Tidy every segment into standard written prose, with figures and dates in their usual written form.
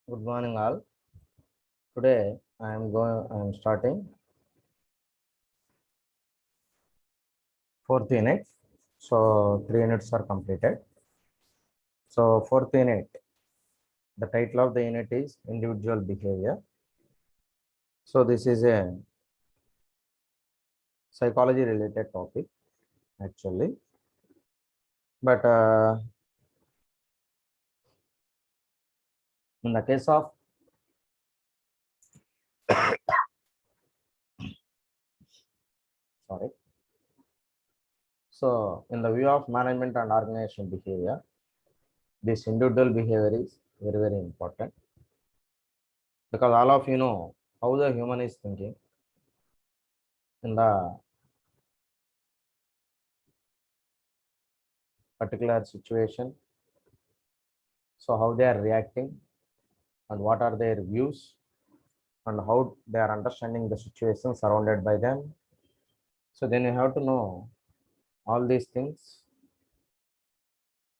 Good morning, all. Today I am starting fourth unit. So 3 units are completed. So fourth unit, the title of the unit is individual behavior. So this is a psychology related topic actually, but in the case of sorry. So in the view of management and organization behavior, this individual behavior is very important because all of you know how the human is thinking in the particular situation. So how they are reacting and what are their views and how they are understanding the situation surrounded by them. So then you have to know all these things.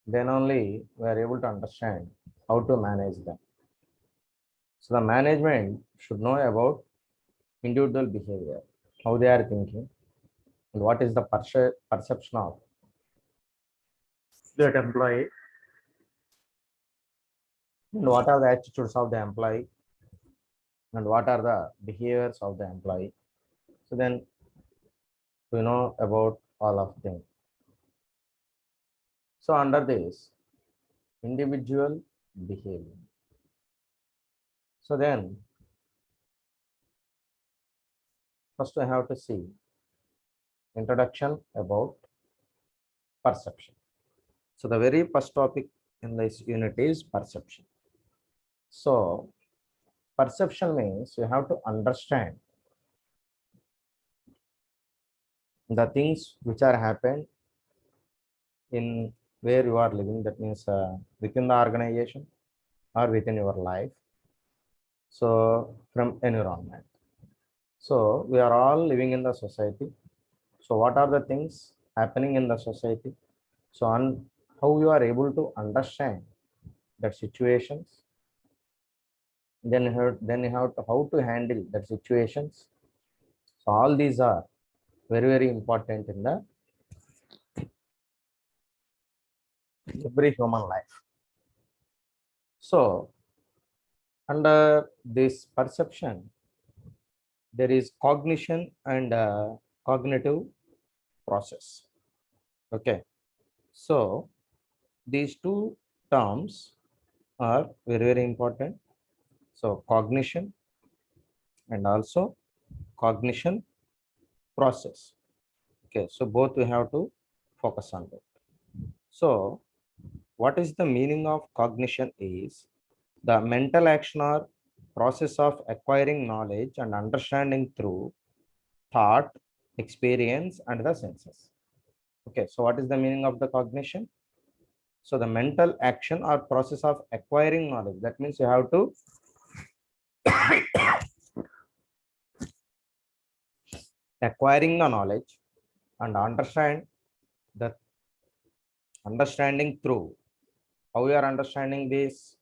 Then only we are able to understand how to manage them. So the management should know about individual behavior, how they are thinking, and what is the perception of that employee, and what are the attitudes of the employee, and what are the behaviors of the employee. So then we know about all of them. So under this, individual behavior. So then, first I have to see introduction about perception. So the very first topic in this unit is perception. So perception means you have to understand the things which are happened in where you are living. That means within the organization or within your life. So from environment. So we are all living in the society. So what are the things happening in the society? So on how you are able to understand that situations, then you have to how to handle that situations. So all these are very important in the every human life. So under this perception, there is cognition and cognitive process. Okay, so these two terms are very important. So cognition and also cognition process. Okay, so both we have to focus on that. So what is the meaning of cognition is the mental action or process of acquiring knowledge and understanding through thought, experience, and the senses. Okay, so what is the meaning of the cognition? So the mental action or process of acquiring knowledge. That means you have to acquiring the knowledge and understand the understanding through how you are understanding this,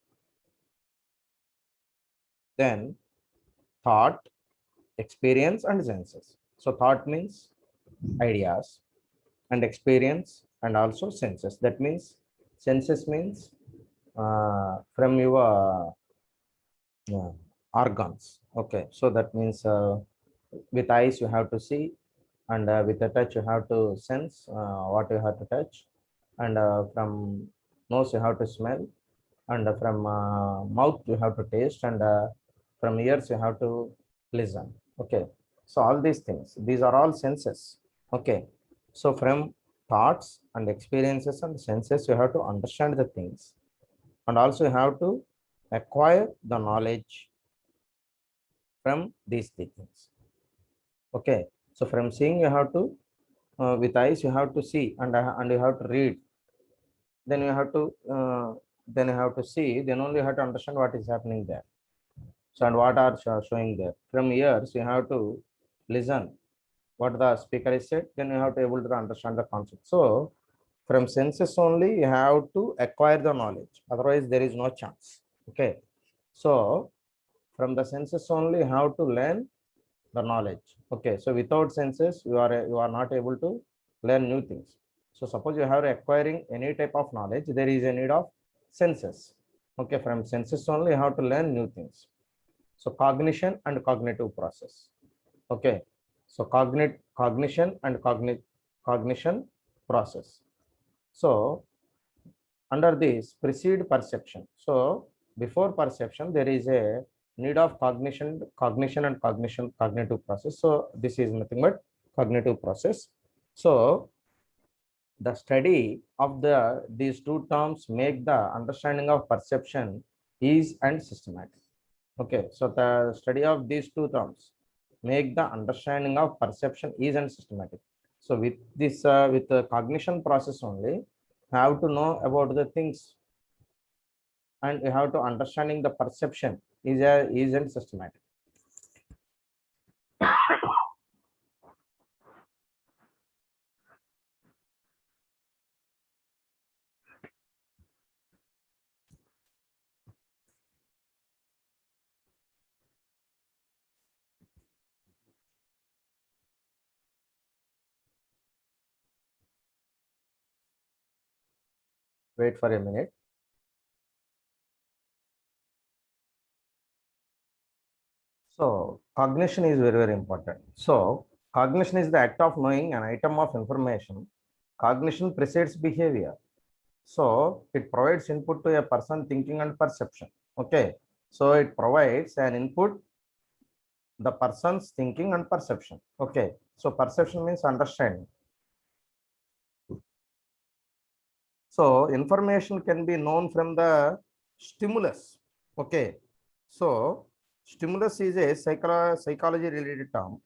then thought, experience, and senses. So thought means ideas, and experience, and also senses. That means senses means from your organs. Okay, so that means with eyes you have to see, and with the touch you have to sense what you have to touch, and from nose you have to smell, and from mouth you have to taste, and from ears you have to listen. Okay, so all these things, these are all senses. Okay, so from thoughts and experiences and senses you have to understand the things, and also you have to acquire the knowledge from these things. Okay, so from seeing you have to with eyes you have to see, and you have to read, then you have to see, then only you have to understand what is happening there. So and what are showing there. From ears you have to listen what the speaker is said, then you have to able to understand the concept. So from senses only you have to acquire the knowledge, otherwise there is no chance. Okay, So from the senses only how to learn the knowledge. Okay, so without senses you are not able to learn new things. So suppose you are acquiring any type of knowledge, there is a need of senses. Okay, from senses only you have to learn new things. So cognition and cognitive process. Okay, so cognition and cognition process. So under this precede perception. So before perception, there is a need of cognition and cognitive process. So this is nothing but cognitive process. So the study of these two terms make the understanding of perception easy and systematic. Okay, so the study of these two terms make the understanding of perception easy and systematic. So with this, with the cognition process only, have to know about the things, and you have to understanding the perception is and systematic. Wait for a minute. So cognition is very, very important. So cognition is the act of knowing an item of information. Cognition precedes behavior. So it provides input to a person thinking and perception. Okay. So it provides an input, the person's thinking and perception. Okay. So perception means understanding. So information can be known from the stimulus. Okay. So stimulus is a psychology related term.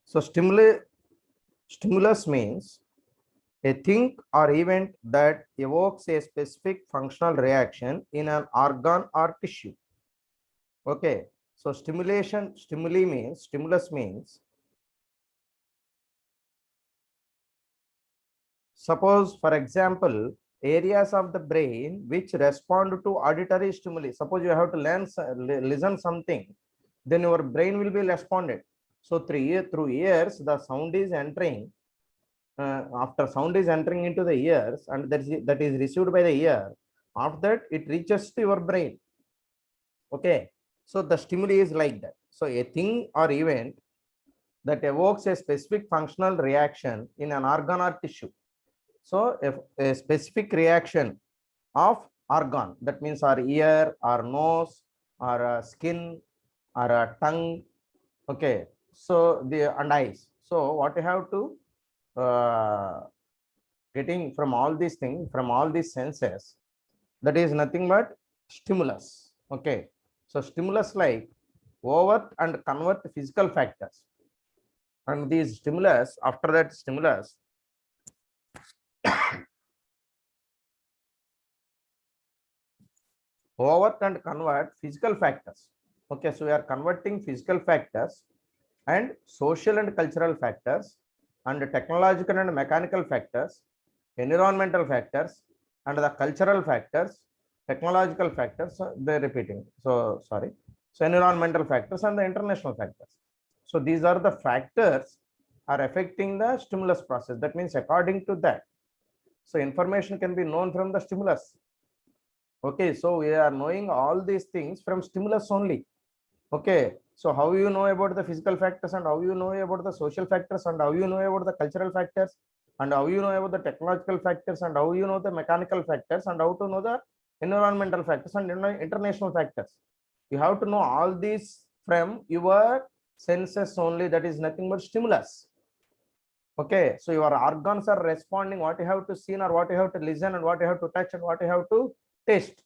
So stimulus means a thing or event that evokes a specific functional reaction in an organ or tissue. Okay. So stimulus means, suppose for example, areas of the brain which respond to auditory stimuli. Suppose you have to listen something, then your brain will be responded. So through ears, the sound is entering. After sound is entering into the ears, and that is received by the ear. After that, it reaches to your brain. Okay, so the stimuli is like that. So a thing or event that evokes a specific functional reaction in an organ or tissue. So if a specific reaction of organ, that means our ear, our nose, our skin, our tongue. Okay, so the and eyes. So what you have to getting from all these things, from all these senses, that is nothing but stimulus. Okay, so stimulus like overt and convert physical factors, and these stimulus, after that stimulus, overt and convert physical factors. Okay, so we are converting physical factors and social and cultural factors and technological and mechanical factors, environmental factors and the cultural factors, technological factors, they're repeating. So sorry. So environmental factors and the international factors. So these are the factors are affecting the stimulus process. That means according to that. So information can be known from the stimulus. Okay, so we are knowing all these things from stimulus only. Okay, so how you know about the physical factors, and how you know about the social factors, and how you know about the cultural factors, and how you know about the technological factors, and how you know the mechanical factors, and how to know the environmental factors and international factors. You have to know all these from your senses only. That is nothing but stimulus. Okay, so your organs are responding what you have to see, or what you have to listen, and what you have to touch, and what you have to taste.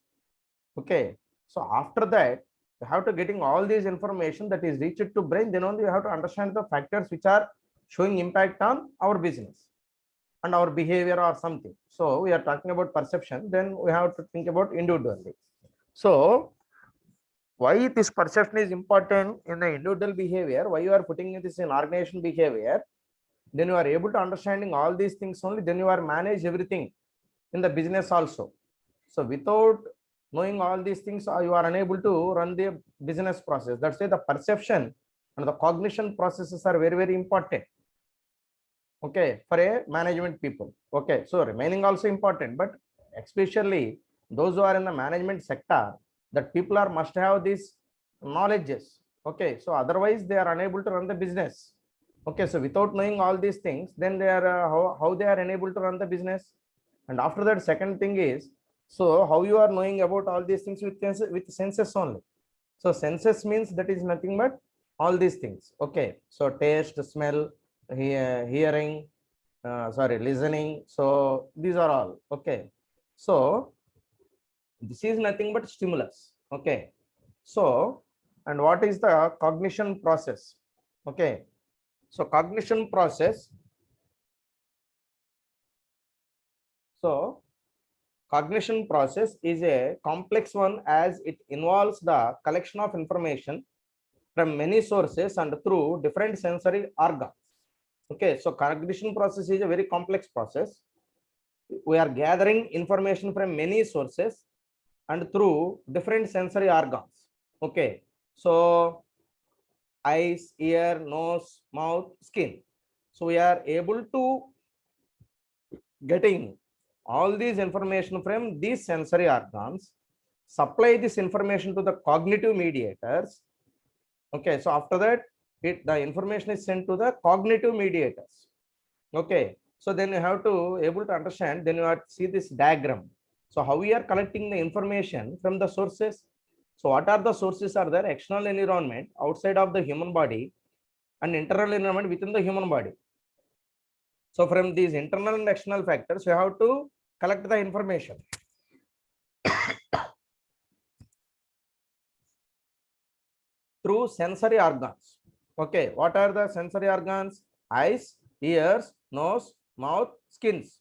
Okay, so after that, you have to getting all these information that is reached to brain, then only you have to understand the factors which are showing impact on our business and our behavior or something. So we are talking about perception, then we have to think about individually. So why this perception is important in the individual behavior, why you are putting this in organization behavior, then you are able to understanding all these things only, then you are manage everything in the business also. So without knowing all these things, you are unable to run the business process. That's why the perception and the cognition processes are very, very important. Okay, for a management people. Okay, so remaining also important, but especially those who are in the management sector, that people are must have these knowledges. Okay, so otherwise they are unable to run the business. Okay, so without knowing all these things, then they are how they are unable to run the business. And after that, second thing is, so how you are knowing about all these things with senses only. So senses means that is nothing but all these things. Okay, so taste, smell, hearing, sorry, listening. So these are all. Okay, so this is nothing but stimulus. Okay, so and what is the cognition process? Okay, so cognition process. So cognition process is a complex one as it involves the collection of information from many sources and through different sensory organs. Okay, so cognition process is a very complex process. We are gathering information from many sources and through different sensory organs. Okay, so eyes, ear, nose, mouth, skin. So we are able to getting all these information from these sensory organs, supply this information to the cognitive mediators. Okay, so after that, the information is sent to the cognitive mediators. Okay, so then you have to able to understand, then you have to see this diagram. So how we are collecting the information from the sources. So what are the sources are there? External environment outside of the human body and internal environment within the human body. So from these internal and external factors, you have to collect the information. Through sensory organs. Okay, what are the sensory organs? Eyes, ears, nose, mouth, skins.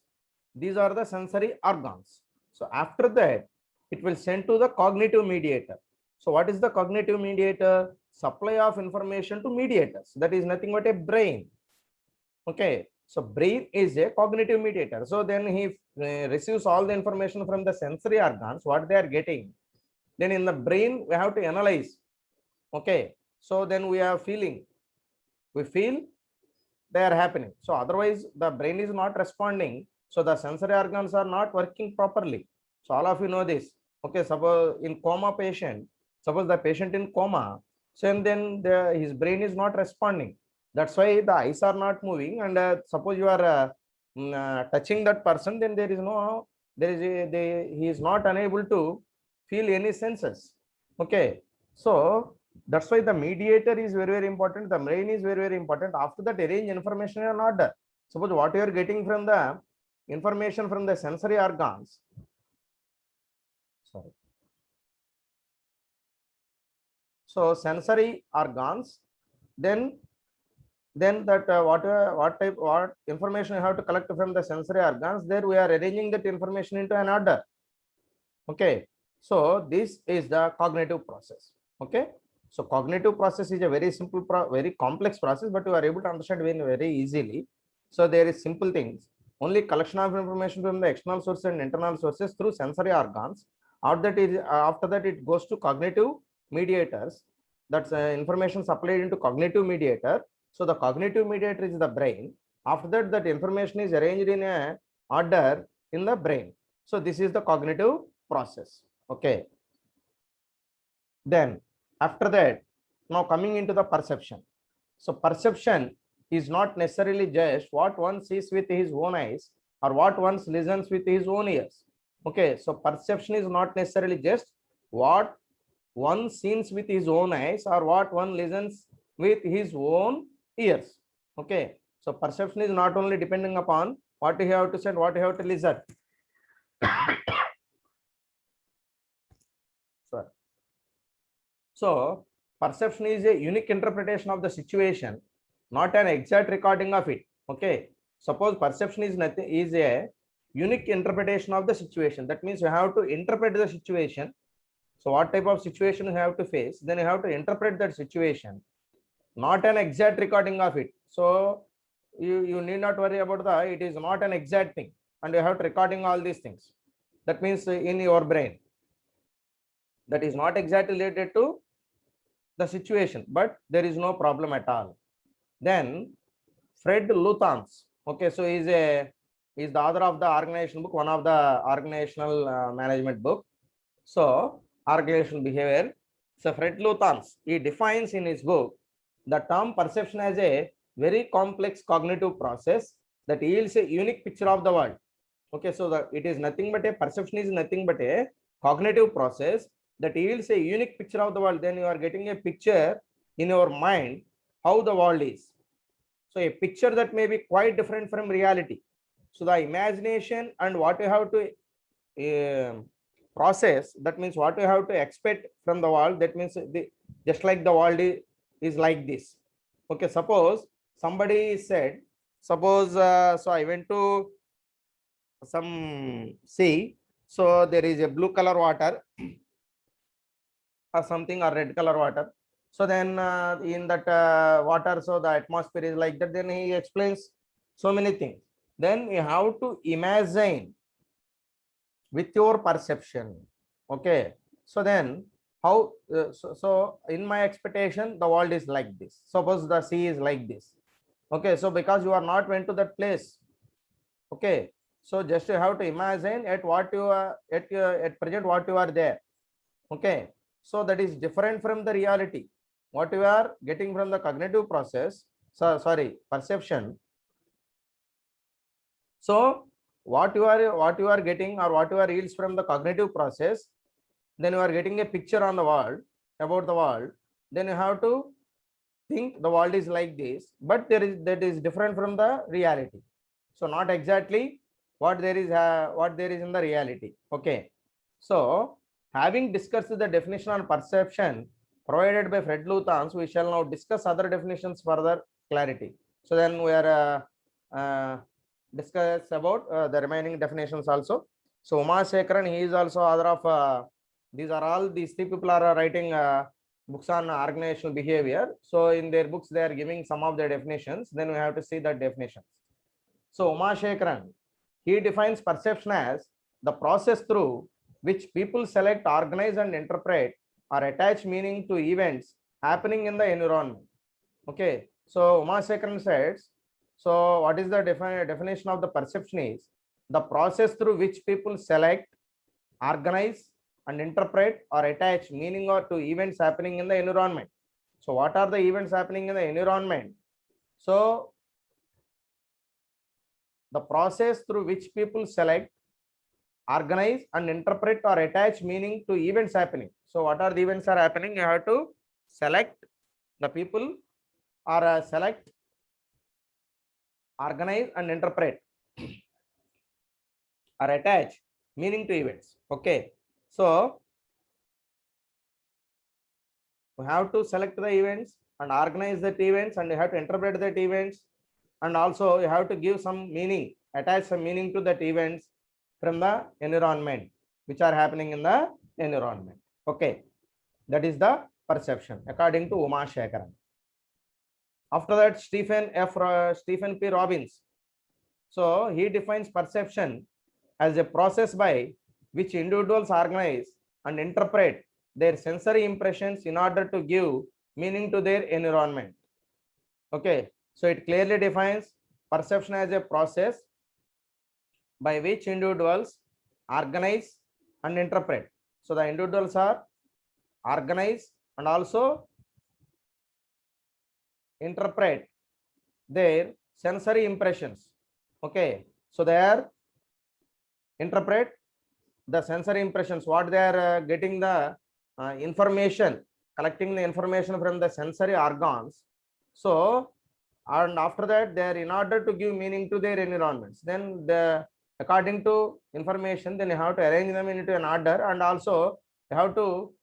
These are the sensory organs. So after that, it will send to the cognitive mediator. So what is the cognitive mediator? Supply of information to mediators. That is nothing but a brain. Okay, so brain is a cognitive mediator. So then he receives all the information from the sensory organs, what they are getting. Then in the brain, we have to analyze. Okay, so then we are feeling. We feel they are happening. So otherwise, the brain is not responding. So the sensory organs are not working properly. So all of you know this. Okay, suppose in coma patient, suppose the patient in coma, so then his brain is not responding. That's why the eyes are not moving. And suppose you are touching that person, then there is no, he is not unable to feel any senses. Okay, so that's why the mediator is very, very important. The brain is very, very important. After that, arrange information in order. Suppose what you are getting from the information from the sensory organs. Sorry. So sensory organs, then that what information you have to collect from the sensory organs. There we are arranging that information into an order. Okay, so this is the cognitive process. Okay, so cognitive process is a very simple, very complex process, but you are able to understand very easily. So there is simple things. Only collection of information from the external sources and internal sources through sensory organs. After that, it goes to cognitive mediators. That's information supplied into cognitive mediator. So the cognitive mediator is the brain. After that, that information is arranged in a order in the brain. So this is the cognitive process. Okay, then after that, now coming into the perception. So perception is not necessarily just what one sees with his own eyes or what one listens with his own ears. Okay, so perception is not necessarily just what one sees with his own eyes or what one listens with his own ears. Okay, so perception is not only depending upon what you have to say and what you have to listen. Sorry. So perception is a unique interpretation of the situation, not an exact recording of it. Okay, suppose perception is nothing, is a unique interpretation of the situation. That means you have to interpret the situation. So what type of situation you have to face, then you have to interpret that situation, not an exact recording of it. So you need not worry about it is not an exact thing, and you have to recording all these things. That means in your brain. that is not exactly related to the situation, but there is no problem at all. Then Fred Luthans, okay, so is the author of the organization book, one of the organizational management book. So organizational behavior. So Fred Luthans, he defines in his book the term perception as a very complex cognitive process that yields a unique picture of the world. Okay, so it is nothing but a perception is nothing but a cognitive process that yields a unique picture of the world. Then you are getting a picture in your mind how the world is. So a picture that may be quite different from reality. So the imagination and what you have to process, that means what you have to expect from the world, that means just like the world is like this. Okay, suppose somebody said, suppose so I went to some sea, so there is a blue color water or something, or red color water. So then in that water, so the atmosphere is like that. Then he explains so many things. Then you have to imagine with your perception. Okay, so then how so in my expectation the world is like this, suppose the sea is like this. Okay, so because you are not went to that place. Okay, so just you have to imagine at what you are at present what you are there. Okay, so that is different from the reality what you are getting from the cognitive process, so sorry, perception. So what you are getting or what you are yields from the cognitive process, then you are getting a picture on the world about the world. Then you have to think the world is like this, but that is different from the reality. So not exactly what there is in the reality. Okay, so having discussed the definition on perception provided by Fred Luthans, we shall now discuss other definitions for further clarity. So then we are discuss about the remaining definitions also. So Uma Shekaran, he is also author of these three people are writing books on organizational behavior. So in their books they are giving some of the definitions. Then we have to see the definitions. So Uma Shekaran, he defines perception as the process through which people select, organize and interpret or attach meaning to events happening in the environment. Okay, so Uma Shekaran says, so what is the definition of the perception is the process through which people select, organize and interpret or attach meaning or to events happening in the environment. So what are the events happening in the environment? So the process through which people select, organize and interpret or attach meaning to events happening. So what are the events are happening? You have to select the people or select, organize and interpret or attach meaning to events. Okay, so we have to select the events and organize that events, and you have to interpret that events, and also you have to give some meaning, attach some meaning to that events from the environment which are happening in the environment. Okay, that is the perception according to Uma Shekaran. After that, Stephen P. Robbins, so he defines perception as a process by which individuals organize and interpret their sensory impressions in order to give meaning to their environment. Okay, so it clearly defines perception as a process by which individuals organize and interpret. So the individuals are organize and also interpret their sensory impressions. Okay, so they are interpret the sensory impressions, what they are getting the information, collecting the information from the sensory organs. So and after that they are in order to give meaning to their environments, then the according to information, then you have to arrange them into an order, and also you have to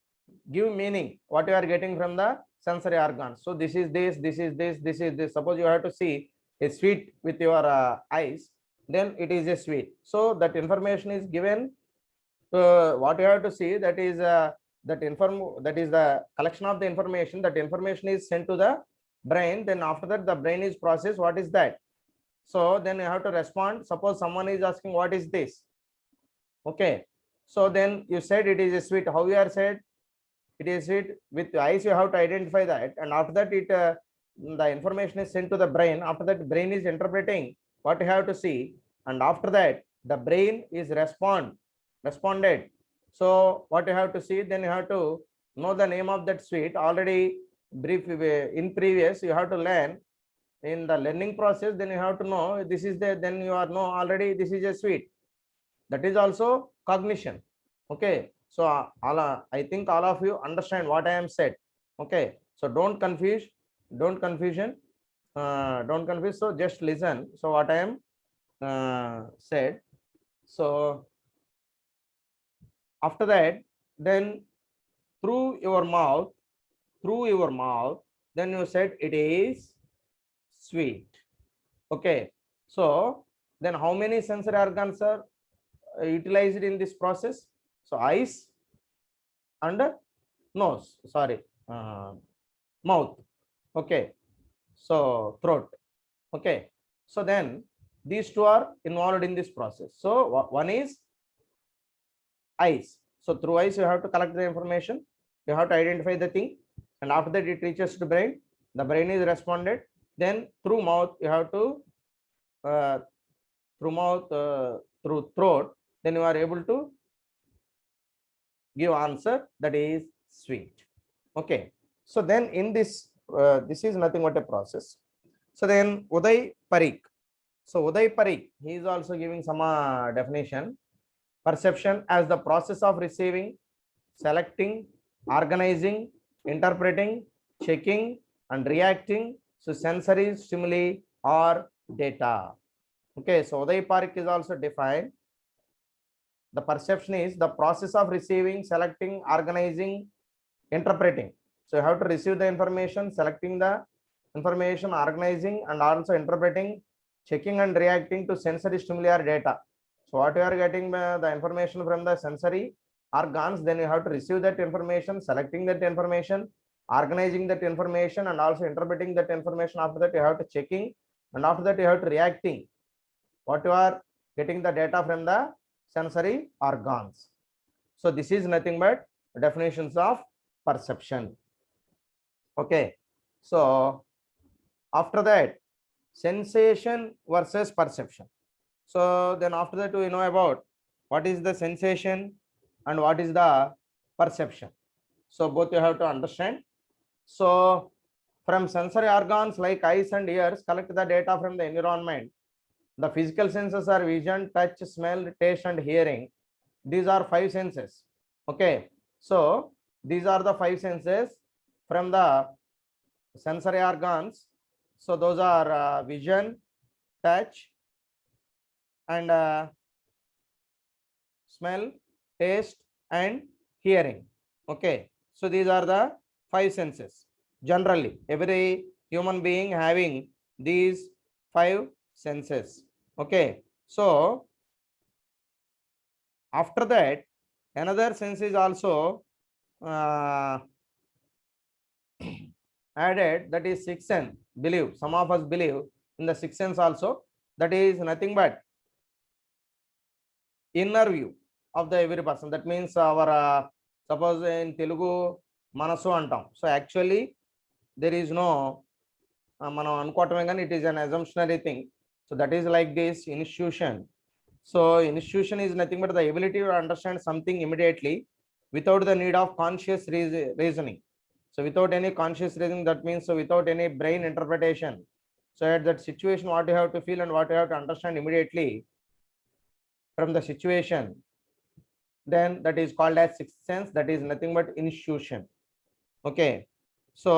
give meaning what you are getting from the sensory organs. So this is this, this is this, this is this. Suppose you have to see a sweet with your eyes, then it is a sweet. So that information is given to what you have to see, that is that is the collection of the information. That information is sent to the brain, then after that the brain is processed what is that. So then you have to respond. Suppose someone is asking what is this. Okay, so then you said it is a sweet. How you are said? it is it with eyes you have to identify that, and after that it the information is sent to the brain. After that brain is interpreting what you have to see, and after that the brain is responded. So what you have to see, then you have to know the name of that sweet. Already brief in previous you have to learn in the learning process, then you have to know this is the, then you are know already this is a sweet. That is also cognition. Okay, so I think all of you understand what I am said. Okay, so don't confuse, don't confusion, don't confuse. So just listen. So what I am said. So after that, then through your mouth, then you said it is sweet. Okay, so then how many sensory organs are utilized in this process? So eyes and nose, sorry, mouth. Okay, so throat. Okay, so then these two are involved in this process. So one is eyes. So through eyes you have to collect the information, you have to identify the thing, and after that it reaches to brain, the brain is responded. Then through mouth you have to uh, through mouth, through throat, then you are able to give answer, that is sweet. Okay, so then in this this is nothing but a process. So then Uday Parikh, so Uday Parikh, he is also giving some definition. Perception as the process of receiving, selecting, organizing, interpreting, checking, and reacting to sensory stimuli or data. Okay, so Uday Parikh is also defined. The perception is the process of receiving, selecting, organizing, interpreting. So you have to receive the information, selecting the information, organizing, and also interpreting, checking and reacting to sensory stimuli or data. So what you are getting the information from the sensory organs, then you have to receive that information, selecting that information, organizing that information, and also interpreting that information. After that you have to checking, and after that you have to reacting what you are getting the data from the sensory organs. So this is nothing but definitions of perception. Okay, so after that, sensation versus perception. So then after that we know about what is the sensation and what is the perception. So both you have to understand. So from sensory organs like eyes and ears collect the data from the environment. The physical senses are vision, touch, smell, taste, and hearing. These are five senses. Okay, so these are the five senses from the sensory organs. So those are vision, touch, and smell, taste, and hearing. Okay, so these are the five senses. Generally, every human being having these five senses. Okay, so after that, another sense is also added, that is sixth sense. Believe, some of us believe in the sixth sense also. That is nothing but inner view of the every person. That means our suppose in Telugu manasu antam. So actually there is no మనం అనుకోవటమే కానీ it is an assumptionary thing. So that is like this institution. So institution is nothing but the ability to understand something immediately without the need of conscious reasoning. So without any conscious reasoning, that means so without any brain interpretation. So at that situation, what you have to feel and what you have to understand immediately from the situation, then that is called as sixth sense. That is nothing but institution. Okay, so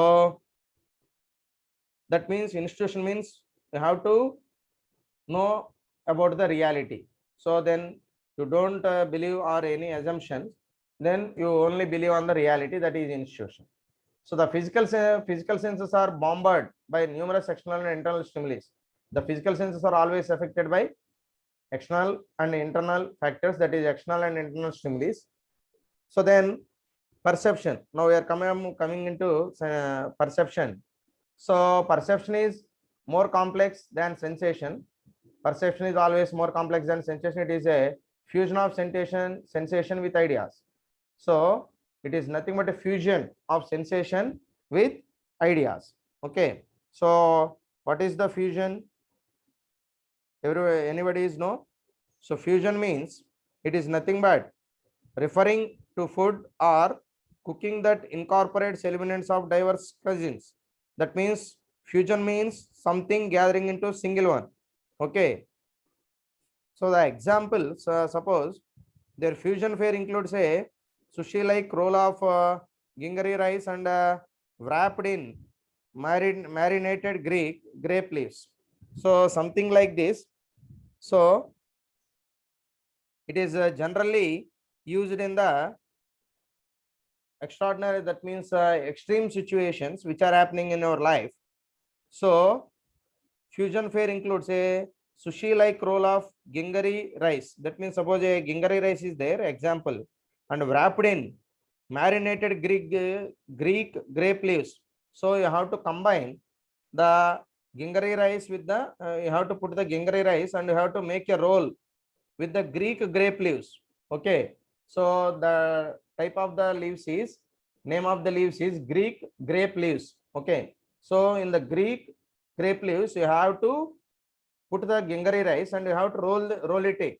that means institution means you have to know about the reality. So then you don't believe or any assumptions, then you only believe on the reality, that is institution. So the physical senses are bombarded by numerous external and internal stimuli. The physical senses are always affected by external and internal factors, that is external and internal stimuli. So then perception, now we are coming into perception. So perception is more complex than sensation. Perception is always more complex than sensation. It is a fusion of sensation with ideas. So It is nothing but a fusion of sensation with ideas. Okay, so what is the fusion? Anybody is know? So fusion means it is nothing but referring to food or cooking that incorporates elements of diverse cuisines. That means fusion means something gathering into single one. Okay, so the example, so suppose their fusion fare includes a sushi like roll of gingari rice and wrapped in marinated Greek grape leaves. So something like this. So it is generally used in the extraordinary, that means extreme situations which are happening in your life. So fusion fare includes a sushi like roll of gingari rice. That means suppose a gingari rice is there, example, and wrapped in marinated Greek grape leaves. So you have to combine the gingari rice with the you have to put the gingari rice and you have to make a roll with the Greek grape leaves. Okay, so the type of the leaves is, name of the leaves is Greek grape leaves. Okay, so in the Greek grape leaves you have to put the gingari rice and you have to roll it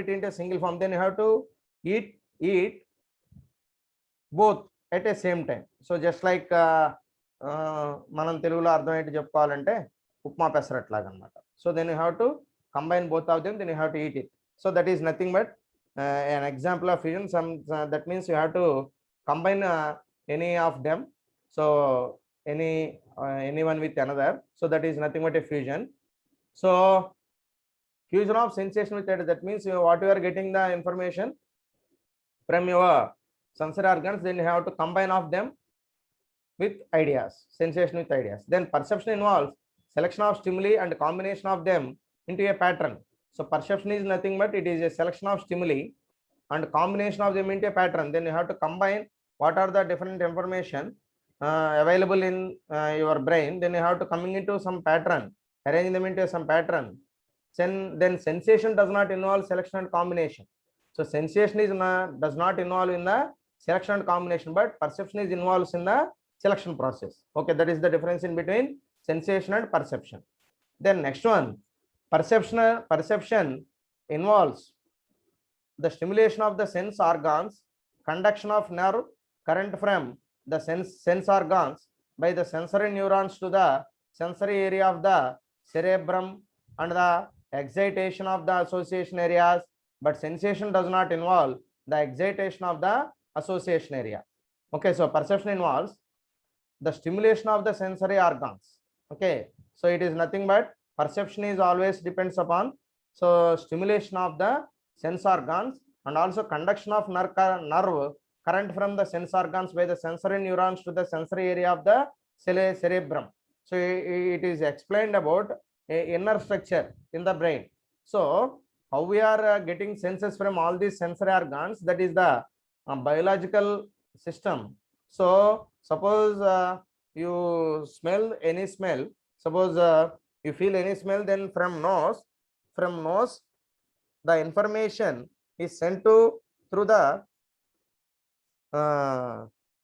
into a single form. Then you have to eat both at a same time. So just like మనం తెలుగులో అర్థమయ్యేట్టు చెప్పుకోవాలంటే ఉప్మా పెసరట్లాగా అనమాట. So then you have to combine both of them, then you have to eat it. So that is nothing but an example of fusion. That means you have to combine any of them. So anyone with another. So that is nothing but a fusion. So fusion of sensation with that, that means what you are getting the information from your sensory organs, then you have to combine of them with ideas, sensation with ideas. Then perception involves selection of stimuli and combination of them into a pattern. So perception is nothing but it is a selection of stimuli and combination of them into a pattern. Then you have to combine what are the different information available in your brain. Then you have to coming into some pattern, arrange them into some pattern. Then sensation does not involve selection and combination. So sensation is does not involve in the selection and combination, but perception is involved in the selection process. Okay, that is the difference in between sensation and perception. Then next one, perception involves the stimulation of the sense organs, conduction of nerve current from the sense organs by the sensory neurons to the sensory area of the cerebrum and the excitation of the association areas, but sensation does not involve the excitation of the association area. Okay, so perception involves the stimulation of the sensory organs. Okay, so it is nothing but perception is always depends upon so stimulation of the sense organs and also conduction of nerve current from the sense organs by the sensory neurons to the sensory area of the cerebrum. So it is explained about a inner structure in the brain. So how we are getting senses from all these sensory organs, that is the biological system. So suppose you smell any smell, suppose you feel any smell, then from nose the information is sent to through the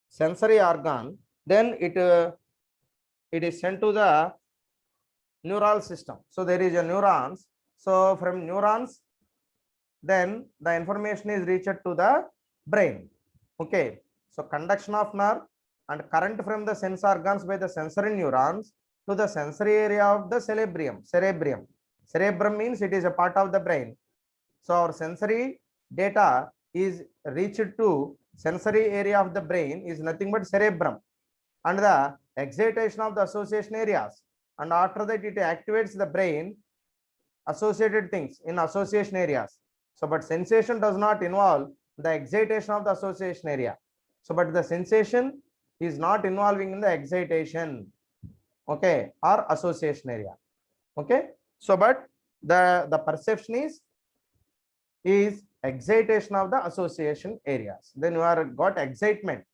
sensory organ, then it is sent to the neural system. So there is a neurons, so from neurons then the information is reached to the brain. Okay, so conduction of nerve and current from the sense organs by the sensory neurons to the sensory area of the cerebrum means it is a part of the brain. So our sensory data is reached to sensory area of the brain is nothing but cerebrum and the excitation of the association areas, and after that it activates the brain associated things in association areas. So but sensation does not involve the excitation of the association area. So but the sensation is not involving in the excitation, okay, or association area. Okay, so but the perception is excitation of the association areas. Then you are got excitement,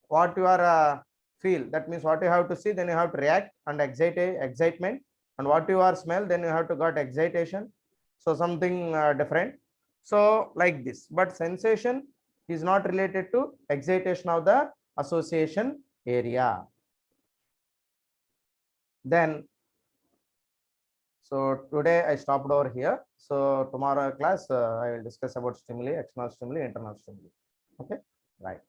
what you are feel, that means what you have to see, then you have to react and excitement, and what you are smell, then you have to got excitation. So something different. So like this, but sensation is not related to excitation of the association area. Then, so today I stopped over here. So tomorrow class I will discuss about stimuli, external stimuli, internal stimuli. Okay, right.